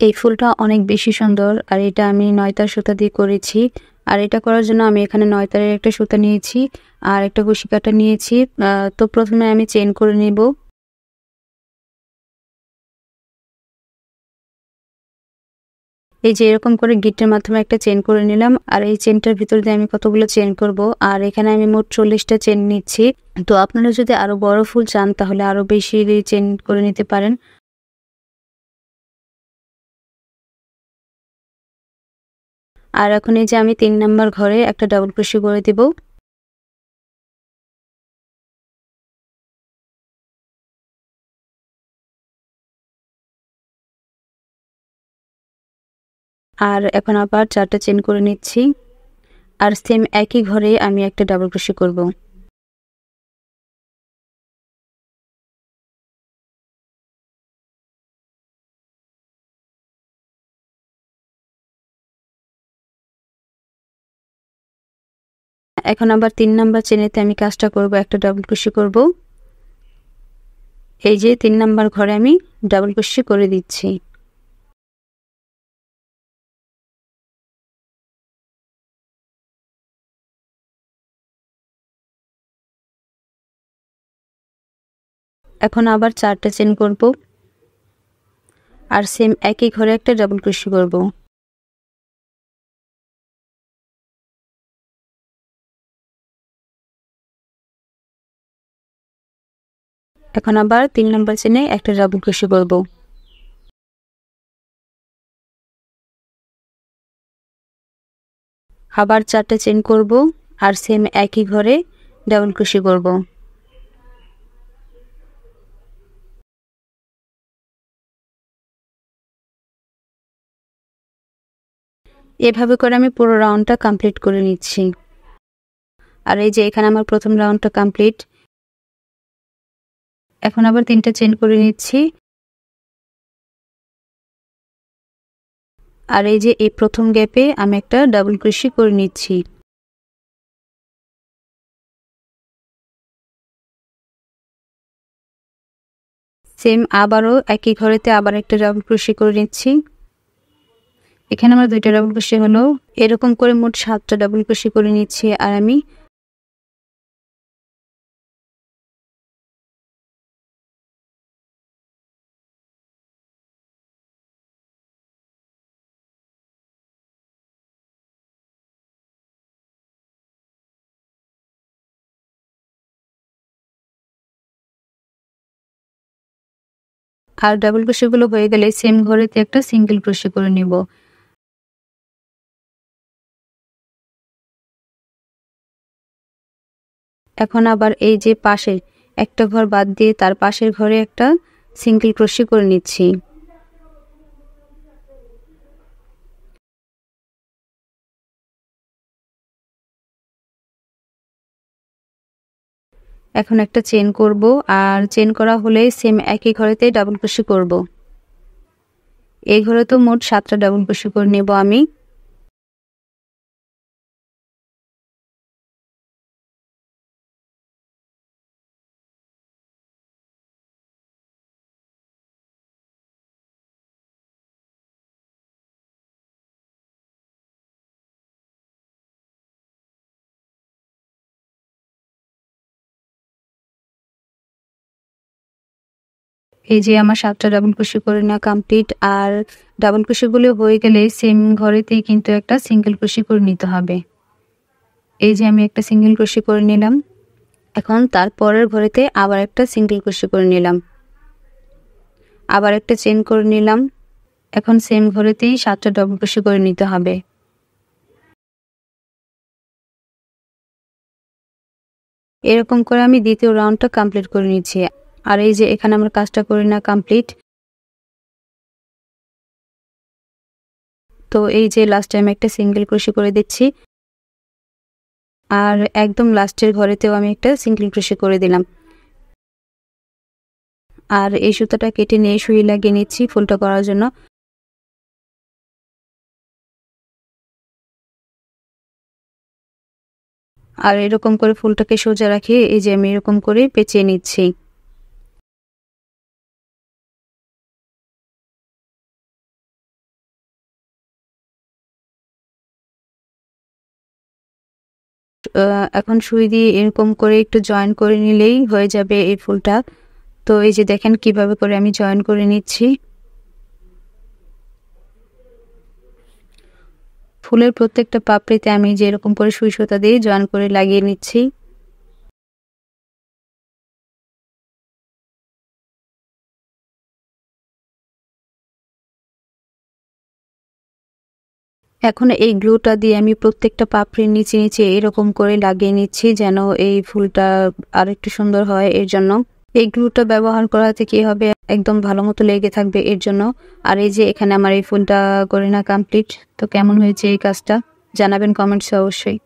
এই ফুলটা অনেক বেশি সুন্দর, আর এটা আমি ৯ তার সুতা দিয়ে করেছি। আর এটা করার জন্য আমি এখানে ৯ তারের একটা সুতা নিয়েছি আর একটা কুশি কাঁটা নিয়েছি। তো প্রথমে আমি চেইন করে নেব। এই যে এরকম করে গিঁটের মাধ্যমে একটা চেইন করে নিলাম, আর এই চেইনটার ভিতর দিয়ে আমি কতগুলো চেইন করব। আর এখানে আমি মোট ৪০টা চেইন নিচ্ছি। তো আপনারা যদি আরো বড় ফুল চান তাহলে আরো বেশি চেইন করে নিতে পারেন। আর এখন এই যে আমি ৩ নাম্বার ঘরে একটা ডাবল ক্রোশে করে দেব। আর এখন আবার ৪টা চেইন করে নিচ্ছি। আর সেম একই ঘরে আমি একটা ডাবল ক্রোশে করব। এখন আবার ৩ নাম্বার চেনেতে আমি কাজটা করব, একটা ডাবল ক্রোশে করব। এই যে ৩ নাম্বার ঘরে আমি ডাবল ক্রোশে করে দিচ্ছি। এখন আবার ৪টা চেইন করব আর সেম একই ঘরে একটা ডাবল ক্রোশে করব। এখন আবার ৩ নাম্বার চেনে একটা ডাবল ক্রোশে করব। আবার ৪টা চেইন করব আর সেম একই ঘরে ডাবল ক্রোশে করব। এভাবে করে আমি পুরো রাউন্ডটা কমপ্লিট করে নিচ্ছি। আর এই যে এখানে আমার প্রথম রাউন্ডটা কমপ্লিট। এখন আবার ৩টা চেইন করে নিচ্ছি। আর এই যে এই প্রথম গ্যাপে আমি একটা ডাবল ক্রোশে করে নিচ্ছি। সেম আবারও একই ঘরেতে আবার একটা ডাবল ক্রোশে করে নিচ্ছি। এখানে আমার ২টা ডাবল ক্রোশে হলো। এরকম করে মোট ৭টা ডাবল ক্রোশে করে নিচ্ছি। আর আমি আর ডাবল ক্রোশেগুলো হয়ে গেলে সেম ঘরেতে একটা সিঙ্গেল ক্রোশে করে নিব। এখন আবার এই যে পাশে একটা ঘর বাদ দিয়ে তার পাশের ঘরে একটা সিঙ্গেল ক্রোশে করে নিচ্ছি। এখন একটা চেন করব, আর চেন করা হলে সেম একই ঘরেতে ডাবল ক্রোশে করব। এই ঘরে তো মোট ৭টা ডাবল ক্রোশে করে নেব আমি। এই যে আমার ৭টা ডাবল ক্রোশে করে নেওয়া কমপ্লিট। আর ডাবল ক্রোশেগুলো হয়ে গেলে সেম ঘরেতেই কিন্তু একটা সিঙ্গেল ক্রোশে করে নিতে হবে। এই যে আমি একটা সিঙ্গেল ক্রোশে করে নিলাম। এখন তারপরের ঘরেতে আবার একটা সিঙ্গেল ক্রোশে করে নিলাম, আবার একটা চেন করে নিলাম। এখন সেম ঘরেতেই ৭টা ডাবল ক্রোশে করে নিতে হবে। এরকম করে আমি দ্বিতীয় রাউন্ডটা কমপ্লিট করে নিচ্ছি। আর এই যে এখানে আমার কাজটা করে নেওয়া কমপ্লিট। তো এই যে লাস্টে আমি একটা সিঙ্গেল ক্রোশে করে দিচ্ছি, আর একদম লাস্টের ঘরেতেও আমি একটা সিঙ্গেল ক্রোশে করে দিলাম। আর এই সুতাটা কেটে নিয়ে সুই লাগিয়ে নিচ্ছি ফুলটা করার জন্য। আর এরকম করে ফুলটাকে সোজা রাখিয়ে এই যে আমি এরকম করে পেঁচিয়ে নিচ্ছি। এখন সুই দিয়ে এরকম করে একটু জয়েন করে নিলেই হয়ে যাবে এই ফুলটা। তো এই যে দেখেন কিভাবে করে আমি জয়েন করে নিচ্ছি। ফুলের প্রত্যেকটা পাপড়িতে আমি যে এরকম করে সুই সুতা দিয়ে জয়েন করে লাগিয়ে নিচ্ছি। এখন এই গ্লুটা দিয়ে আমি প্রত্যেকটা পাপড়ির নিচে নিচে এরকম করে লাগিয়ে নিচ্ছি, যেন এই ফুলটা আরেকটু সুন্দর হয়। এর জন্য এই গ্লুটা ব্যবহার করাতে কি হবে, একদম ভালো মতো লেগে থাকবে এর জন্য। আর এই যে এখানে আমার এই ফুলটা করে না কমপ্লিট। তো কেমন হয়েছে এই কাজটা জানাবেন কমেন্টসে অবশ্যই।